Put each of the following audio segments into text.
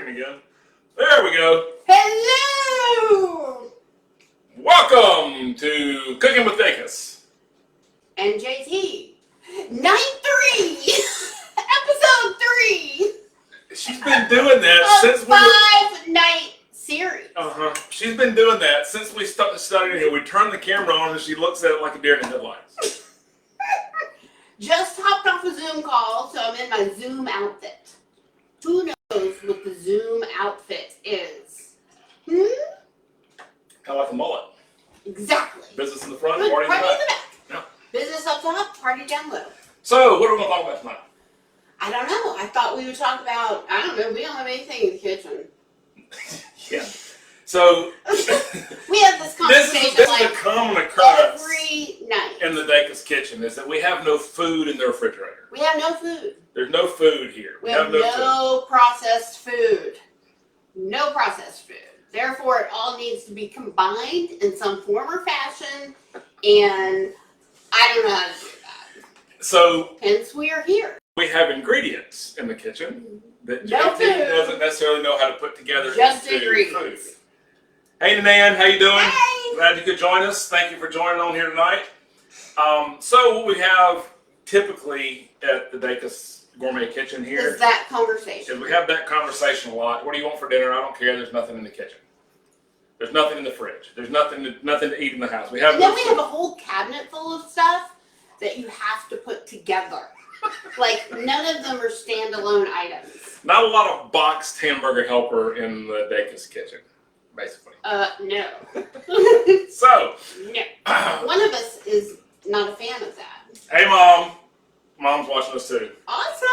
working again. There we go. Hello! Welcome to Cooking with Dacus. And JT. Night 3! Episode 3! She's been doing that since we... 5-night series. She's been doing that since we started studying here. We turn the camera on and she looks at it like a deer in the headlights. Just hopped off a Zoom call, so I'm in my Zoom outfit. Who knows what the Zoom outfit is? Kind of like a mullet. Exactly. Business in the front, Party party in the back. Yeah. Business up top, party down low. So, what are we going to talk about tonight? I don't know. I thought we would talk about, I don't know, we don't have anything in the kitchen. Yeah. So, we have this conversation this is a common occurrence every night in the Dacus kitchen, is that we have no food in the refrigerator. We have no food. There's no food here. We have no processed food. No processed food. Therefore, it all needs to be combined in some form or fashion, and I don't know how to do that. So, hence we are here. We have ingredients in the kitchen that No JT food. doesn't necessarily know how to put together Just into ingredients. food. Hey, Nan, how you doing? Hey! Glad you could join us. Thank you for joining on here tonight. So what we have typically at the Dacus Gourmet Kitchen here Is that conversation. is we have that conversation a lot. What do you want for dinner? I don't care. There's nothing in the kitchen. There's nothing in the fridge. There's nothing to eat in the house. We have And then we have a whole cabinet full of stuff that you have to put together. Like, none of them are standalone items. Not a lot of boxed hamburger helper in the Dacus kitchen, basically. No. So, No. One of us is not a fan of that. Hey, Mom. Mom's watching us too. Awesome.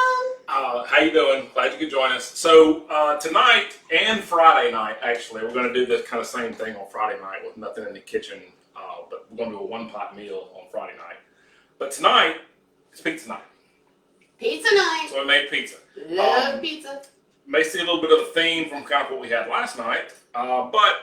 How you doing? Glad you could join us. So tonight and Friday night, actually, we're going to do this kind of same thing on Friday night with nothing in the kitchen, but we're going to do a one-pot meal on Friday night. But tonight, it's pizza night. Pizza night. So we made pizza. Love pizza. May see a little bit of a theme from kind of what we had last night, but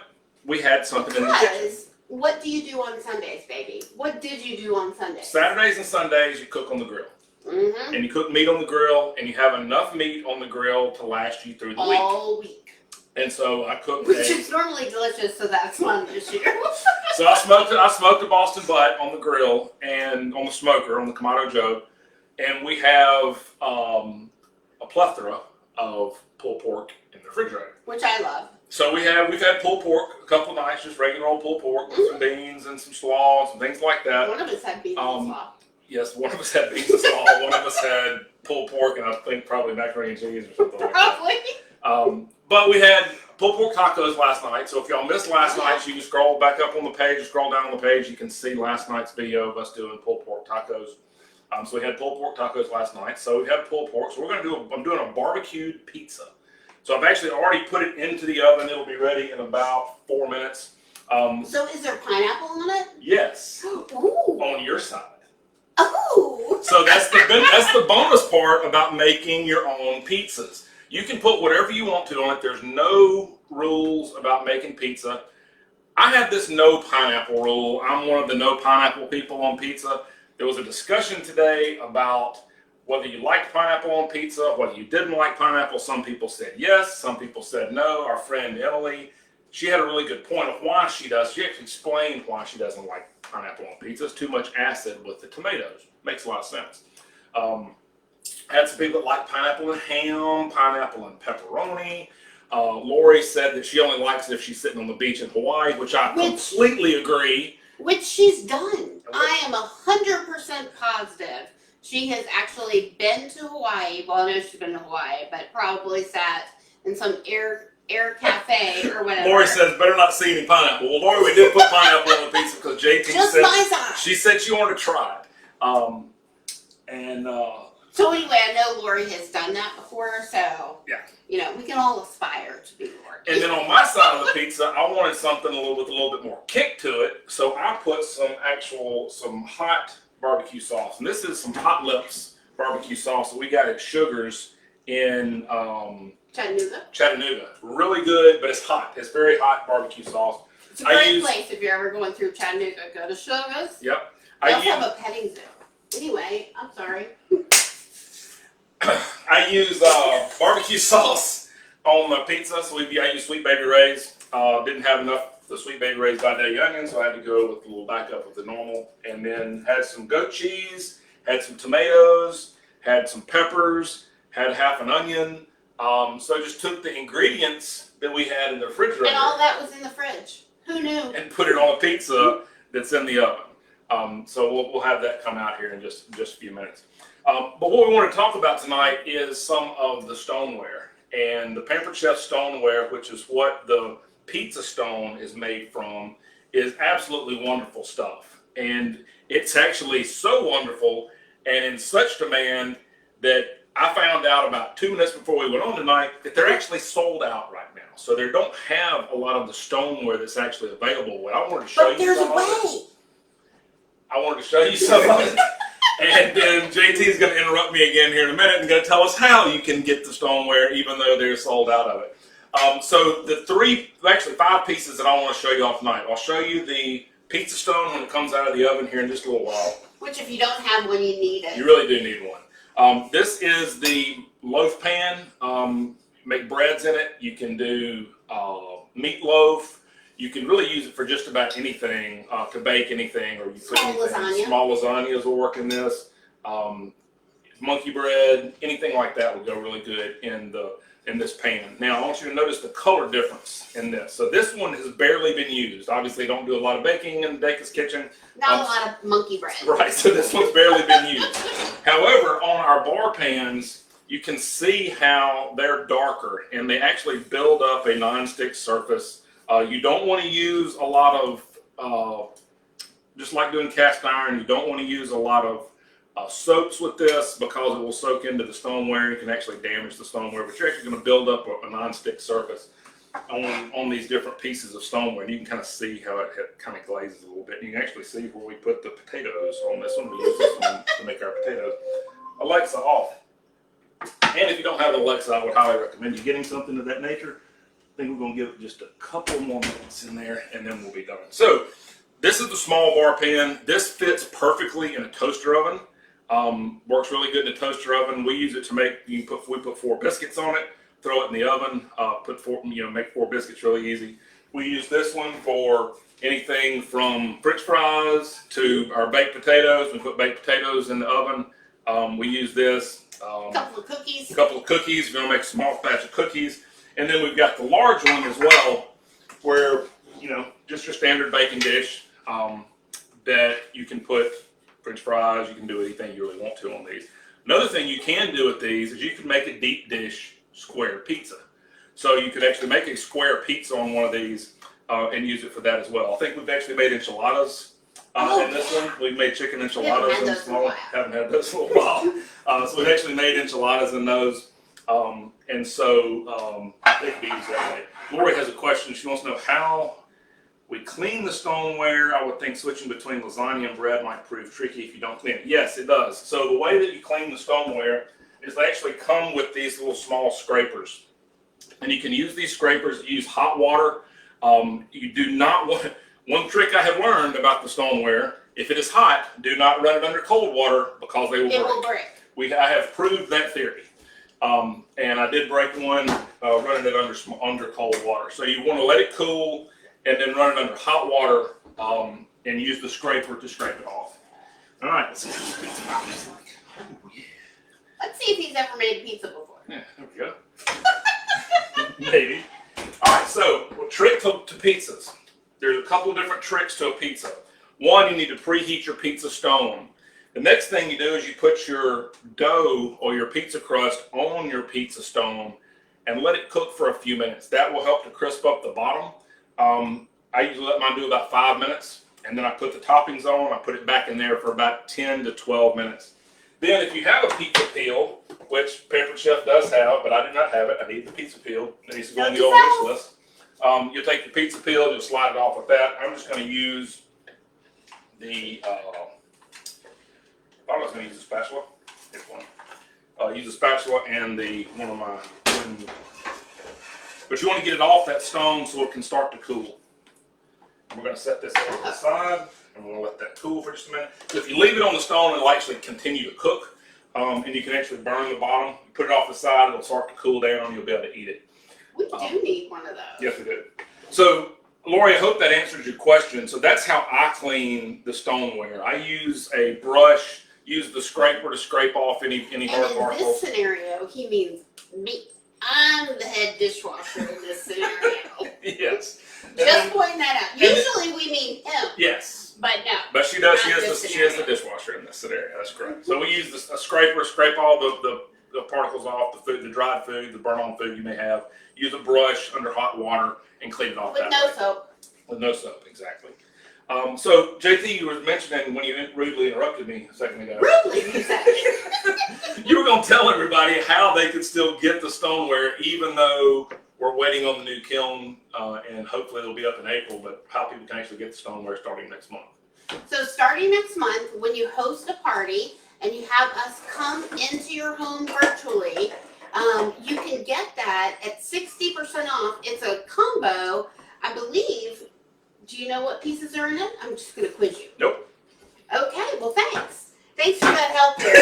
we had something in the kitchen. Because, what do you do on Sundays, baby? What did you do on Sundays? Saturdays and Sundays, you cook on the grill. Mm-hmm. And you cook meat on the grill, and you have enough meat on the grill to last you through the week. All week. And so I cooked Which is normally delicious, so that's one this year. So I smoked a Boston butt on the grill and on the smoker, on the Kamado Joe. And we have a plethora of pulled pork in the refrigerator. Which I love. So we've had pulled pork a couple of nights, just regular old pulled pork with some beans and some slaw and some things like that. One of us had beans and slaw. Yes, one of us had beans and slaw, one of us had pulled pork, and I think probably macaroni and cheese or something like that. Probably. But we had pulled pork tacos last night, so if y'all missed last night, you can scroll back up on the page, or scroll down on the page, you can see last night's video of us doing pulled pork tacos. So we had pulled pork tacos last night, so we had pulled pork, so I'm doing a barbecued pizza. So I've actually already put it into the oven, it'll be ready in about 4 minutes. So is there pineapple on it? Yes, Ooh. on your side. Oh! So that's the bonus part about making your own pizzas. You can put whatever you want to on it. There's no rules about making pizza. I have this no pineapple rule. I'm one of the no pineapple people on pizza. There was a discussion today about whether you liked pineapple on pizza, whether you didn't like pineapple. Some people said yes, some people said no. Our friend Emily, she had a really good point of why she does. She actually explained why she doesn't like pineapple on pizza. It's too much acid with the tomatoes. Makes a lot of sense. I had some people that like pineapple and ham, pineapple and pepperoni. Lori said that she only likes it if she's sitting on the beach in Hawaii, which I completely agree. Which she's done. I am 100% positive she has actually been to Hawaii. Well, I know she's been to Hawaii, but probably sat in some air cafe or whatever. Lori says, better not see any pineapple. Well, Lori, we did put pineapple on the pizza because JT said she wanted to try it. So anyway, I know Lori has done that before, so yeah, we can all aspire to be Lori. And then on my side of the pizza, I wanted something with a little bit more kick to it, so I put some hot barbecue sauce, and this is some Hot Lips barbecue sauce that we got at Sugar's in Chattanooga. Really good, but it's hot. It's very hot barbecue sauce. It's a great place if you're ever going through Chattanooga. Go to Sugar's. Yep. They also have a petting zoo. Anyway, I'm sorry. I use barbecue sauce on the pizza, so I used Sweet Baby Ray's. Didn't have enough of the Sweet Baby Ray's by day onion, so I had to go with a little backup of the normal. And then had some goat cheese, had some tomatoes, had some peppers, had half an onion. So I just took the ingredients that we had in the refrigerator. And all that was in the fridge. Who knew? And put it on a pizza that's in the oven. So we'll have that come out here in just a few minutes. But what we want to talk about tonight is some of the stoneware. And the Pampered Chef stoneware, which is what the pizza stone is made from, is absolutely wonderful stuff. And it's actually so wonderful and in such demand that I found out about 2 minutes before we went on tonight that they're actually sold out right now. So they don't have a lot of the stoneware that's actually available. Well, I wanted to show you some of it. I wanted to show you some of it. And then JT is going to interrupt me again here in a minute and going to tell us how you can get the stoneware even though they're sold out of it. So the actually 5 pieces that I want to show you off tonight. I'll show you the pizza stone when it comes out of the oven here in just a little while. Which if you don't have one, you need it. You really do need one. This is the loaf pan. Make breads in it. You can do meatloaf. You can really use it for just about anything, to bake anything, or you put anything. Small lasagnas will work in this. Monkey bread, anything like that would go really good in this pan. Now, I want you to notice the color difference in this. So this one has barely been used. Obviously, don't do a lot of baking in Dacus kitchen. Not a lot of monkey bread. Right, so this one's barely been used. However, on our bar pans, you can see how they're darker, and they actually build up a non-stick surface. You don't want to use a lot of, just like doing cast iron, you don't want to use a lot of soaps with this because it will soak into the stoneware. You can actually damage the stoneware, but you're actually going to build up a non-stick surface on these different pieces of stoneware. And you can kind of see how it kind of glazes a little bit. And you can actually see where we put the potatoes on this one. We use this one to make our potatoes. Alexa off. And if you don't have an Alexa, I would highly recommend you getting something of that nature. I think we're going to give it just a couple more minutes in there, and then we'll be done. So this is the small bar pan. This fits perfectly in a toaster oven. Works really good in a toaster oven. We use it to make. We put 4 biscuits on it. Throw it in the oven. Make 4 biscuits really easy. We use this one for anything from French fries to our baked potatoes. We put baked potatoes in the oven. We use this. A couple of cookies. A couple of cookies. We're gonna make a small batch of cookies. And then we've got the large one as well, where, just your standard baking dish that you can put French fries, you can do anything you really want to on these. Another thing you can do with these is you can make a deep dish square pizza. So you could actually make a square pizza on one of these and use it for that as well. I think we've actually made enchiladas in this one. We've made chicken enchiladas in small. Haven't had those in a while. So we've actually made enchiladas in those. And so they can be used that way. Lori has a question. She wants to know how we clean the stoneware. I would think switching between lasagna and bread might prove tricky if you don't clean it. Yes, it does. So the way that you clean the stoneware is they actually come with these little small scrapers. And you can use these scrapers to use hot water. You do not want, one trick I have learned about the stoneware, if it is hot, do not run it under cold water because they will break. It will break. I have proved that theory. And I did break one running it under cold water. So you want to let it cool and then run it under hot water and use the scraper to scrape it off. All right, let's see what this pizza looks like. Oh, yeah. Let's see if he's ever made pizza before. Yeah, there we go. Maybe. All right, so trick to pizzas. There's a couple of different tricks to a pizza. One, you need to preheat your pizza stone. The next thing you do is you put your dough or your pizza crust on your pizza stone and let it cook for a few minutes. That will help to crisp up the bottom. I usually let mine do about 5 minutes, and then I put the toppings on. I put it back in there for about 10 to 12 minutes. Then if you have a pizza peel, which Pampered Chef does have, but I do not have it. I need the pizza peel. It needs to go on the old wish list. You'll take the pizza peel, just slide it off with that. I'm just going to use the... I was going to use a spatula. Here's one. Use a spatula and one of my wooden. But you want to get it off that stone so it can start to cool. We're going to set this over to the side, and we're going to let that cool for just a minute. So if you leave it on the stone, it'll actually continue to cook, and you can actually burn the bottom. You put it off the side, it'll start to cool down, and you'll be able to eat it. We do need one of those. Yes, we do. So, Lori, I hope that answers your question. So that's how I clean the stoneware. I use a brush, use the scraper to scrape off any hard And in particles. this scenario, he means me. I'm the head dishwasher in this scenario. Yes. Just point that out. Usually we mean him. Yes. But no. But she does. She Not has this the scenario. dishwasher in this scenario. That's correct. So we use a scraper, scrape all the particles off the food, the dried food, the burn-on food you may have. Use a brush under hot water and clean it off. With that no way. soap. With no soap, exactly. So JT, you were mentioning when you rudely interrupted me a second ago. Rudely, you said. You were going to tell everybody how they could still get the stoneware, even though we're waiting on the new kiln, and hopefully it'll be up in April. But how people can actually get the stoneware starting next month. So starting next month, when you host a party and you have us come into your home virtually, you can get that at 60% off. It's a combo, I believe. Do you know what pieces are in it? I'm just going to quiz you. Nope. Okay, well, thanks. Thanks for that help there.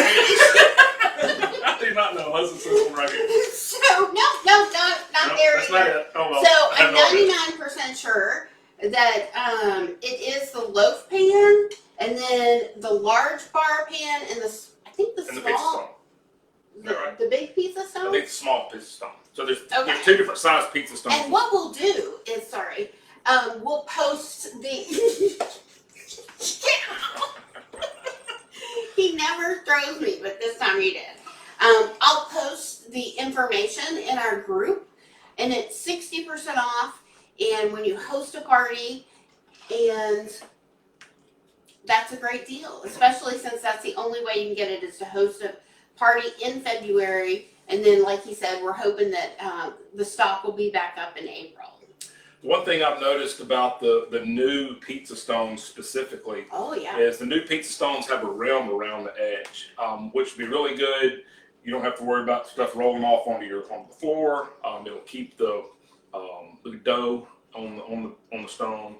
I do not know. What's this one right here? So, not there That's either. not it. Oh, well. So I have I'm no idea. 99% sure that it is the loaf pan, and then the large bar pan, and I think the And the pizza small, stone. Is that right? the big pizza I stone. think it's small pizza stone. So there's Okay. two different size pizza stones. And what we'll do is, we'll post the. He never throws me, but this time he did. I'll post the information in our group, and it's 60% off. And when you host a party, and that's a great deal, especially since that's the only way you can get it is to host a party in February. And then, like he said, we're hoping that the stock will be back up in April. One thing I've noticed about the new pizza stones specifically Oh, yeah. is the new pizza stones have a rim around the edge, which would be really good. You don't have to worry about stuff rolling off onto the floor. It'll keep the dough on the stone.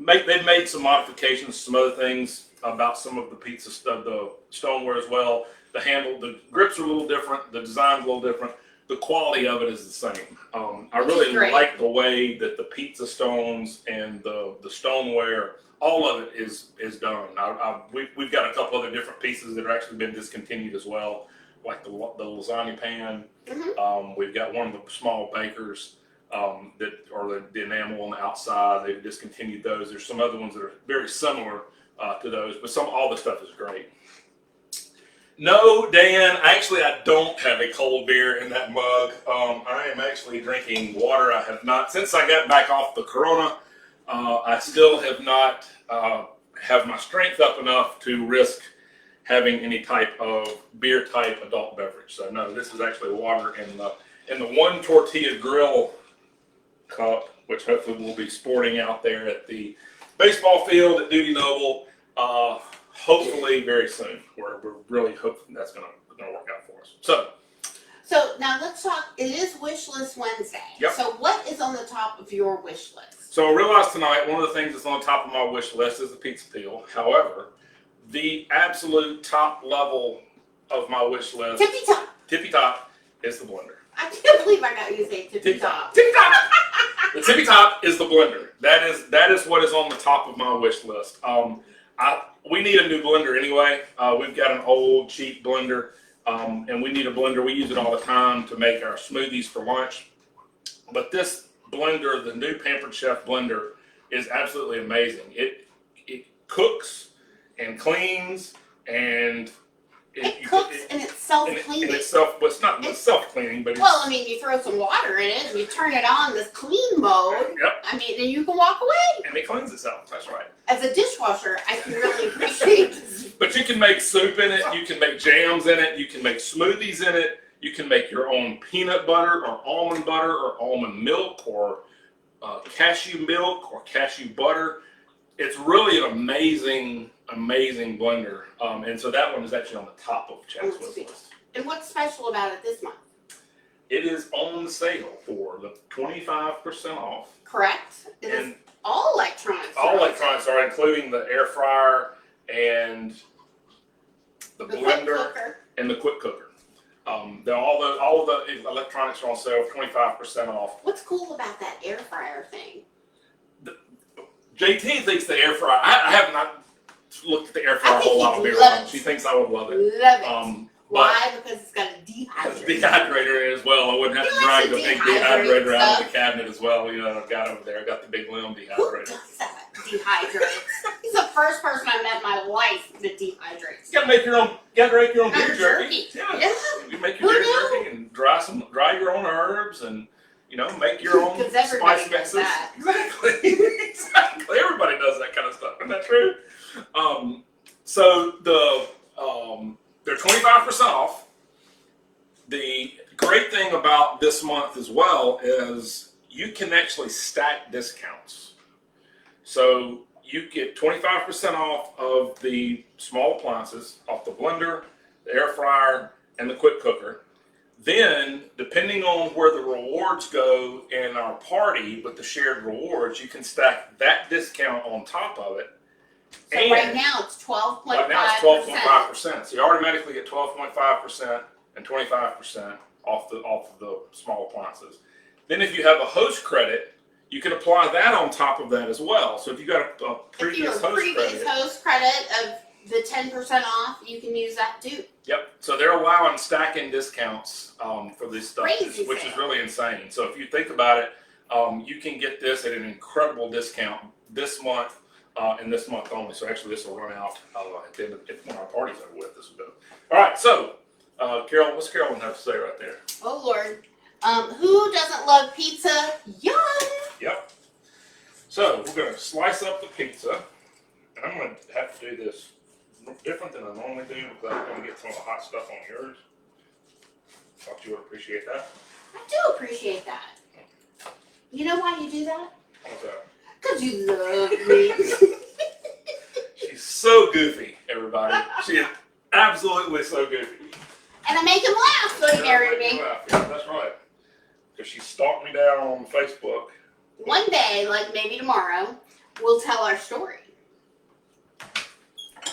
They've made some modifications, some other things about some of the the stoneware as well. The handle, the grips are a little different. The design's a little different. The quality of it is the same. I really like the way that the pizza stones and the stoneware, all of it is done. We've got a couple other different pieces that have actually been discontinued as well, like the lasagna pan. Mm-hmm. We've got one of the small bakers that are the enamel on the outside. They've discontinued those. There's some other ones that are very similar to those, but all the stuff is great. No, Dan, actually I don't have a cold beer in that mug. I am actually drinking water. I have not, since I got back off the Corona, I still have not have my strength up enough to risk having any type of beer type adult beverage. So no, this is actually water in the one tortilla grill cup, which hopefully we'll be sporting out there at the baseball field at Duty Noble. Hopefully very soon. We're really hoping that's gonna work out for us. So now let's talk. It is Wish List Wednesday. Yep. So what is on the top of your wish list? So I realized tonight one of the things that's on the top of my wish list is the pizza peel. However, the absolute top level of my wish list, tippy top, is the blender. I can't believe I got you to say tippy top. Tippy top. The tippy top is the blender. That is what is on the top of my wish list. We need a new blender anyway. We've got an old cheap blender, and we need a blender. We use it all the time to make our smoothies for lunch. But this blender, the new Pampered Chef blender, is absolutely amazing. It cooks and cleans and It cooks and it's self-cleaning. But it's self-cleaning. But Well, I mean, you throw some water in it and you turn it on this clean mode. Yep. I mean, and you can walk away. And it cleans itself. That's right. As a dishwasher, I can really appreciate this. But you can make soup in it. You can make jams in it. You can make smoothies in it. You can make your own peanut butter or almond milk or cashew milk or cashew butter. It's really an amazing blender. And so that one is actually on the top of Chad's wish list. And what's special about it this month? It is on sale for the 25% off. Correct? It is all electronics. All electronics are, including the air fryer and the blender and the quick cooker. All of the electronics are on sale, 25% off. What's cool about that air fryer thing? JT thinks the air fryer. I have not looked at the air fryer a whole lot of beer. She thinks I would love it. Love it. Why? Because it's got a dehydrator. Dehydrator as well. I wouldn't have to drag the big dehydrator out of the cabinet as well. You know, I've got over there. I got the big limb dehydrator. Who does that? Dehydrates. He's the first person I met in my life that dehydrates. You gotta make your own. You gotta make your own beer jerky. Yeah. You make your beer jerky and dry your own herbs and make your own spice mixes. Exactly. Exactly. Everybody does that kind of stuff. Isn't that true? So they're 25% off. The great thing about this month as well is you can actually stack discounts. So you get 25% off of the small appliances, off the blender, the air fryer, and the quick cooker. Then, depending on where the rewards go in our party with the shared rewards, you can stack that discount on top of it. So right now it's 12.5%. Right now it's 12.5%. So you automatically get 12.5% and 25% off of the small appliances. Then if you have a host credit, you can apply that on top of that as well. So if you got a previous host credit of the 10% off, you can use that too. Yep. So they're allowing stacking discounts for this stuff, which is really insane. So if you think about it, you can get this at an incredible discount this month and this month only. So actually, this will run out at the end of when our party's over with. This will go. All right. So, Carol, what's Carolyn have to say right there? Oh Lord, who doesn't love pizza? Yum. Yep. So we're going to slice up the pizza, and I'm going to have to do this different than I normally do because I'm going to get some of the hot stuff on yours. Thought you would appreciate that. I do appreciate that. You know why you do that? What's that? Because you love me. She's so goofy, everybody. She is absolutely so goofy. And I make him laugh so he married me. Yeah, that's right. Because she stalked me down on Facebook. One day, like maybe tomorrow, we'll tell our story.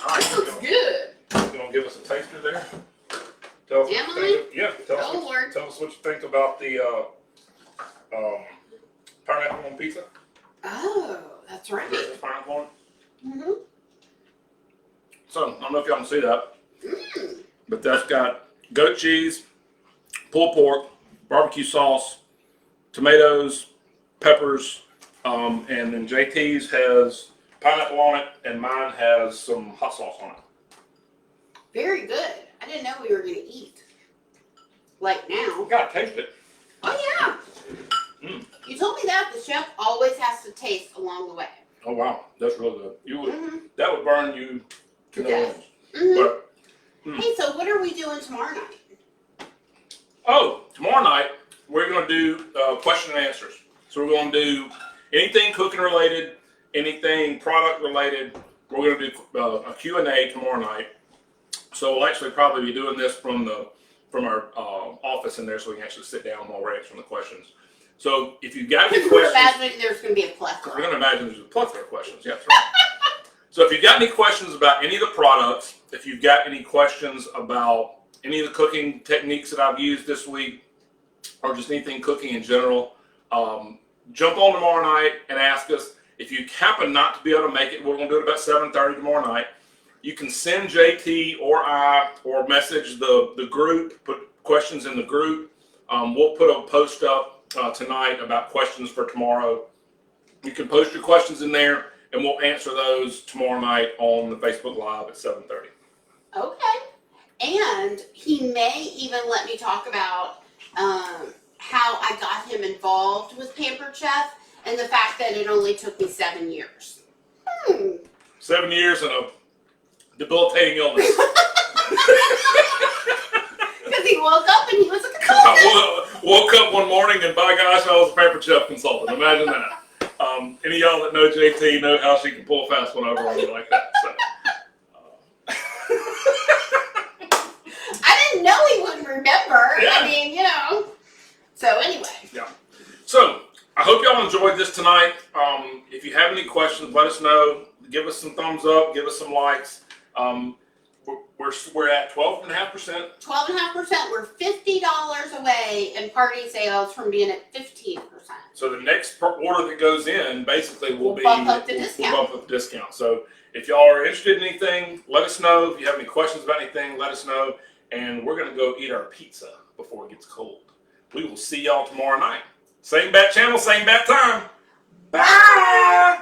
All right, this looks good. You going to give us a taster there? Tell us tell us what you think about the pineapple on pizza. Oh, that's right. Pineapple on it? Mm-hmm. So, I don't know if y'all can see that, but that's got goat cheese, pulled pork, barbecue sauce, tomatoes, peppers, and then JT's has pineapple on it, and mine has some hot sauce on it. Very good. I didn't know we were going to eat. Like now. You gotta taste it. Oh, yeah. You told me that the chef always has to taste along the way. Oh, wow. That's really good. That would burn you to death. Hey, so what are we doing tomorrow night? Oh, tomorrow night, we're going to do question and answers. So we're going to do anything cooking related, anything product related. We're going to do a Q&A tomorrow night. So we'll actually probably be doing this from our office in there, so we can actually sit down while we're answering the questions. So if you've got any questions, imagine there's going to be a plethora. We're going to imagine there's a plethora of questions. Yeah, that's right. So if you've got any questions about any of the products, if you've got any questions about any of the cooking techniques that I've used this week, or just anything cooking in general, jump on tomorrow night and ask us. If you happen not to be able to make it, we're going to do it about 7:30 tomorrow night. You can send JT or I or message the group, put questions in the group. We'll put a post up tonight about questions for tomorrow. You can post your questions in there, and we'll answer those tomorrow night on the Facebook Live at 7:30. Okay. And he may even let me talk about how I got him involved with Pampered Chef and the fact that it only took me 7 years. 7 years and a debilitating illness. Because he woke up and he was a consultant. I woke up one morning and by gosh, I was a Pampered Chef consultant. Imagine that. Any of y'all that know JT know how she can pull a fast one over on me like that. So. I didn't know he wouldn't remember. Yeah. I mean, you know. So anyway. Yeah. So I hope y'all enjoyed this tonight. If you have any questions, let us know. Give us some thumbs up. Give us some likes. we're at 12.5%. 12.5%. We're $50 away in party sales from being at 15%. So the next order that goes in basically will be bump up the discount. We'll bump up the discount. So if y'all are interested in anything, let us know. If you have any questions about anything, let us know. And we're gonna go eat our pizza before it gets cold. We will see y'all tomorrow night. Same bat channel, same bat time. Bye.